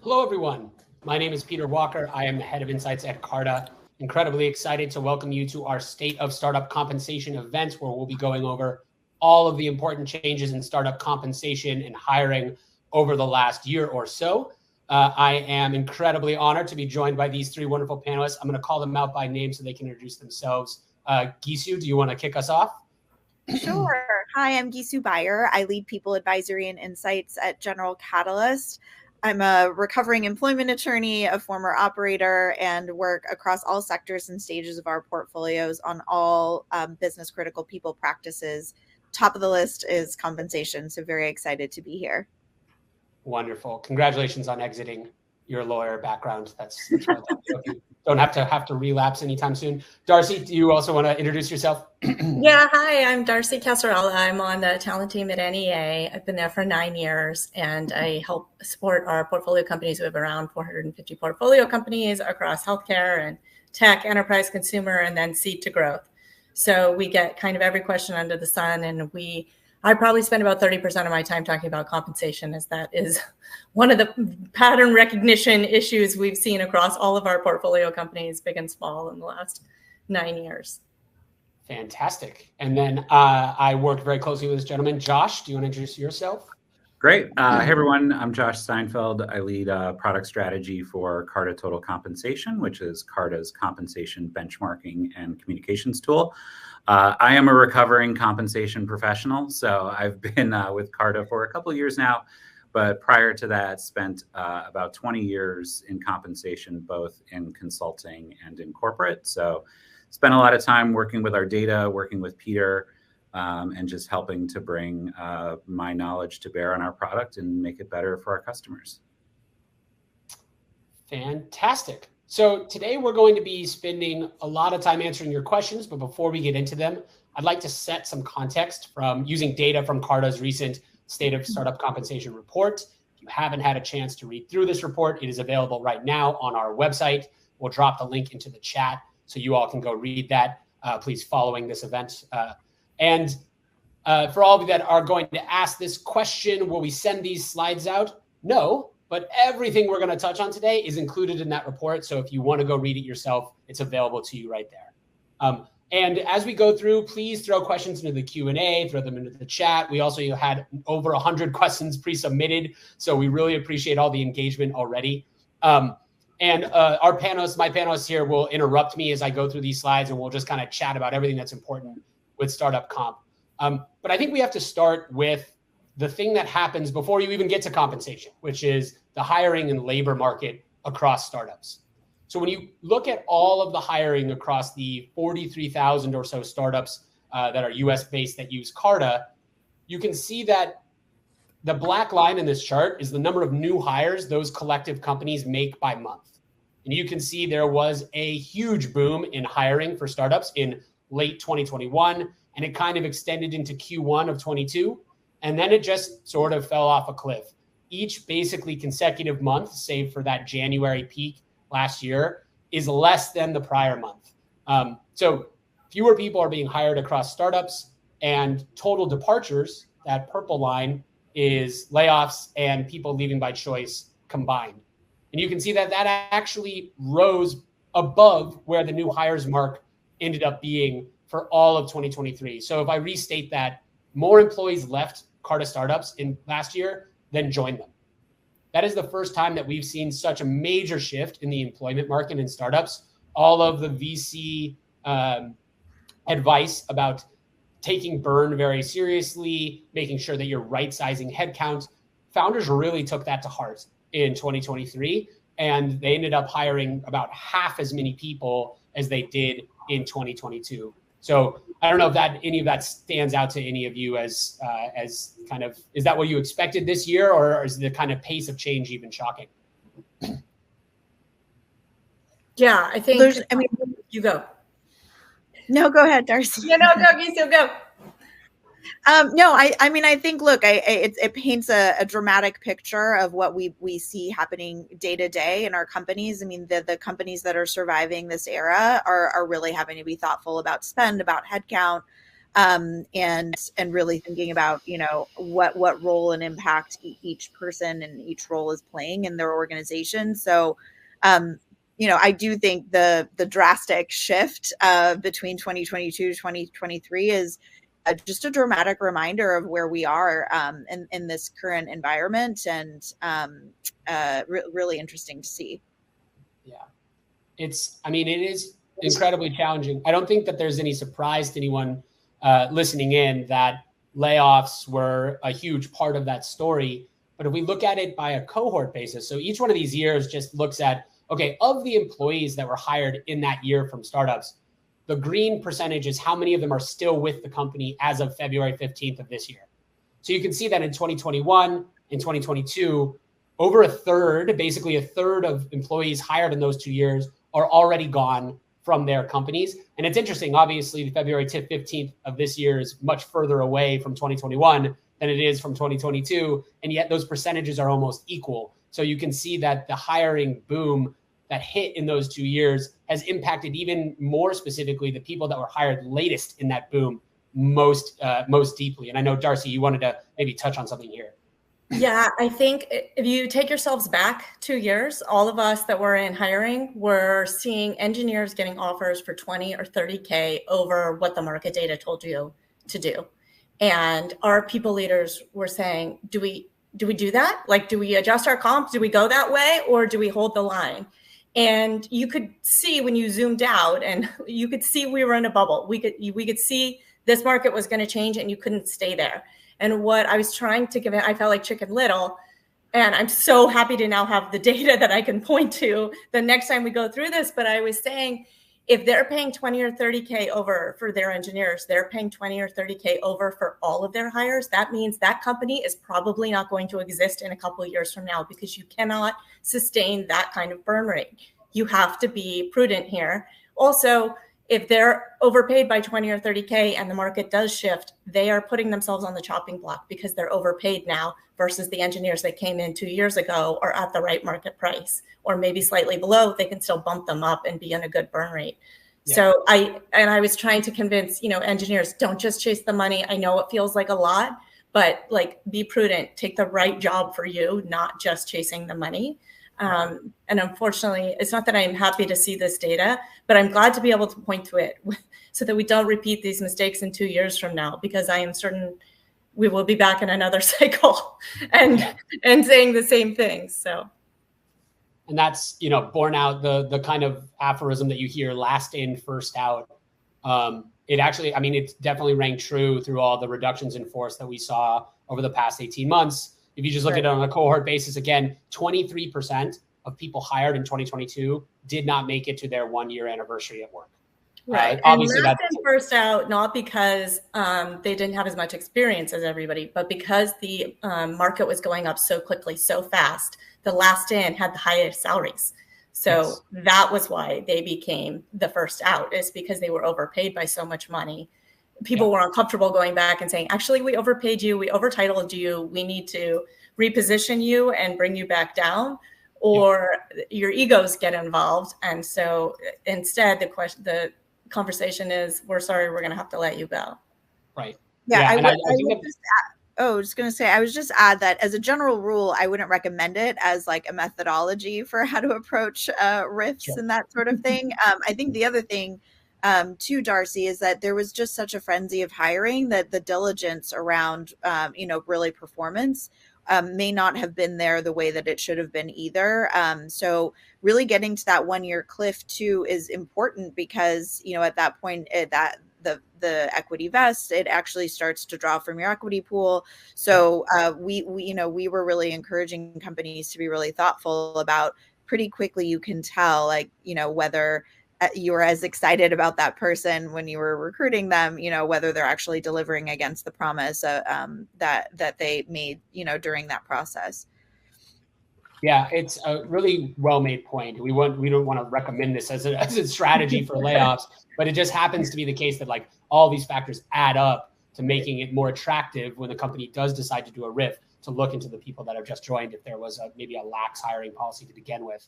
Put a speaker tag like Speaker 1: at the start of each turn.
Speaker 1: Hello, everyone. My name is Peter Walker. I am the head of insights at Carta. Incredibly excited to welcome you to our State of Startup Compensation event, where we'll be going over all of the important changes in startup compensation and hiring over the last year or so. I am incredibly honored to be joined by these three wonderful panelists. I'm going to call them out by name so they can introduce themselves. Guissu, do you want to kick us off?
Speaker 2: Sure. Hi, I'm Guissu Baier. I lead people advisory and insights at General Catalyst. I'm a recovering employment attorney, a former operator, and work across all sectors and stages of our portfolios on all business critical people practices. Top of the list is compensation. So very excited to be here.
Speaker 1: Wonderful. Congratulations on exiting your lawyer background. That's really you don't have to relapse anytime soon. Darcy, do you also want to introduce yourself?
Speaker 3: Yeah, hi, I'm Darcy Casarella. I'm on the talent team at NEA. I've been there for 9 years, and I help support our portfolio companies. We have around 450 portfolio companies across healthcare and tech, enterprise, consumer, and then seed to growth. So we get kind of every question under the sun, and I probably spend about 30% of my time talking about compensation, as that is one of the pattern recognition issues we've seen across all of our portfolio companies, big and small, in the last 9 years.
Speaker 1: Fantastic. And then I worked very closely with this gentleman. Josh, do you want to introduce yourself?
Speaker 4: Great. Hey, everyone. I'm Josh Steinfeld. I lead product strategy for Carta Total Compensation, which is Carta's compensation benchmarking and communications tool. I am a recovering compensation professional, so I've been with Carta for a couple of years now, but prior to that, spent about 20 years in compensation, both in consulting and in corporate. So spent a lot of time working with our data, working with Peter, and just helping to bring my knowledge to bear on our product and make it better for our customers.
Speaker 1: Fantastic. So today we're going to be spending a lot of time answering your questions, but before we get into them, I'd like to set some context from using data from Carta's recent State of Startup Compensation report. If you haven't had a chance to read through this report, it is available right now on our website. We'll drop the link into the chat so you all can go read that, please, following this event. And for all of you that are going to ask this question, will we send these slides out? No. But everything we're going to touch on today is included in that report. So if you want to go read it yourself, it's available to you right there. And as we go through, please throw questions into the Q&A, throw them into the chat. We also had over 100 questions pre-submitted. So we really appreciate all the engagement already. And our panelists, my panelists here, will interrupt me as I go through these slides, and we'll just kind of chat about everything that's important with startup comp. But I think we have to start with the thing that happens before you even get to compensation, which is the hiring and labor market across startups. So when you look at all of the hiring across the 43,000 or so startups that are US-based that use Carta, you can see that the black line in this chart is the number of new hires those collective companies make by month. And you can see there was a huge boom in hiring for startups in late 2021, and it kind of extended into Q1 of 22. And then it just sort of fell off a cliff. Each basically consecutive month, save for that January peak last year, is less than the prior month. So fewer people are being hired across startups, and total departures, that purple line, is layoffs and people leaving by choice combined. And you can see that that actually rose above where the new hires mark ended up being for all of 2023. So if I restate that, more employees left Carta startups in last year than joined them. That is the first time that we've seen such a major shift in the employment market in startups. All of the VC advice about taking burn very seriously, making sure that you're right-sizing headcount, founders really took that to heart in 2023, and they ended up hiring about half as many people as they did in 2022. So I don't know if that any of that stands out to any of you as kind of, is that what you expected this year, or is the kind of pace of change even shocking?
Speaker 3: Yeah, I think you go.
Speaker 2: No, go ahead, Darcy.
Speaker 3: No, Guissu, go.
Speaker 2: No, I mean, I think, look, it paints a dramatic picture of what we see happening day to day in our companies. I mean, the companies that are surviving this era are really having to be thoughtful about spend, about headcount, and really thinking about, what role and impact each person and each role is playing in their organization. So, I do think the drastic shift between 2022 to 2023 is just a dramatic reminder of where we are in this current environment, and really interesting to see.
Speaker 1: Yeah, it is incredibly challenging. I don't think that there's any surprise to anyone listening in that layoffs were a huge part of that story. But if we look at it by a cohort basis, so each one of these years just looks at, okay, of the employees that were hired in that year from startups, the green percentage is how many of them are still with the company as of February 15th of this year. So you can see that in 2021, in 2022, over a third, basically a third of employees hired in those 2 years are already gone from their companies. And it's interesting, obviously, the February 15th of this year is much further away from 2021 than it is from 2022. And yet those percentages are almost equal. So you can see that the hiring boom that hit in those 2 years has impacted even more specifically the people that were hired latest in that boom most deeply. And I know, Darcy, you wanted to maybe touch on something here.
Speaker 3: Yeah, I think if you take yourselves back 2 years, all of us that were in hiring were seeing engineers getting offers for 20 or 30K over what the market data told you to do. And our people leaders were saying, do we do that? Like, do we adjust our comp? Do we go that way, or do we hold the line? And you could see when you zoomed out, and you could see we were in a bubble. We could see this market was going to change, and you couldn't stay there. And what I was trying to give it, I felt like Chicken Little. And I'm so happy to now have the data that I can point to the next time we go through this. But I was saying, if they're paying 20 or 30K over for their engineers, they're paying 20 or 30K over for all of their hires. That means that company is probably not going to exist in a couple of years from now, because you cannot sustain that kind of burn rate. You have to be prudent here. Also, if they're overpaid by 20 or 30K and the market does shift, they are putting themselves on the chopping block because they're overpaid now versus the engineers that came in 2 years ago are at the right market price, or maybe slightly below. They can still bump them up and be in a good burn rate. Yeah. So I was trying to convince, engineers, don't just chase the money. I know it feels like a lot, but be prudent, take the right job for you, not just chasing the money. And unfortunately, it's not that I'm happy to see this data, but I'm glad to be able to point to it so that we don't repeat these mistakes in 2 years from now, because I am certain we will be back in another cycle and saying the same things. So,
Speaker 1: and that's, borne out the kind of aphorism that you hear, last in, first out. It actually, it's definitely rang true through all the reductions in force that we saw over the past 18 months. If you just look at it on a cohort basis, again, 23% of people hired in 2022 did not make it to their 1 year anniversary at work.
Speaker 3: Right. Obviously, and last in, first out, not because they didn't have as much experience as everybody, but because the market was going up so quickly, so fast. The last in had the highest salaries. So that was why they became the first out, is because they were overpaid by so much money. People were uncomfortable going back and saying, actually, we overpaid you, we overtitled you, we need to reposition you and bring you back down, or your egos get involved. And so instead, the conversation is, we're sorry, we're going to have to let you go.
Speaker 1: Right.
Speaker 2: I was just add that as a general rule, I wouldn't recommend it as like a methodology for how to approach RIFs and that sort of thing. I think the other thing too, Darcy, is that there was just such a frenzy of hiring that the diligence around, really performance may not have been there the way that it should have been either. So really getting to that 1 year cliff too is important, because, at that point that the equity vests, it actually starts to draw from your equity pool. So we were really encouraging companies to be really thoughtful about, pretty quickly you can tell, whether you were as excited about that person when you were recruiting them, whether they're actually delivering against the promise that they made, during that process.
Speaker 1: Yeah, it's a really well-made point. We don't want to recommend this as a strategy for layoffs, but it just happens to be the case that all these factors add up to making it more attractive when the company does decide to do a RIF, to look into the people that have just joined if there was maybe a lax hiring policy to begin with.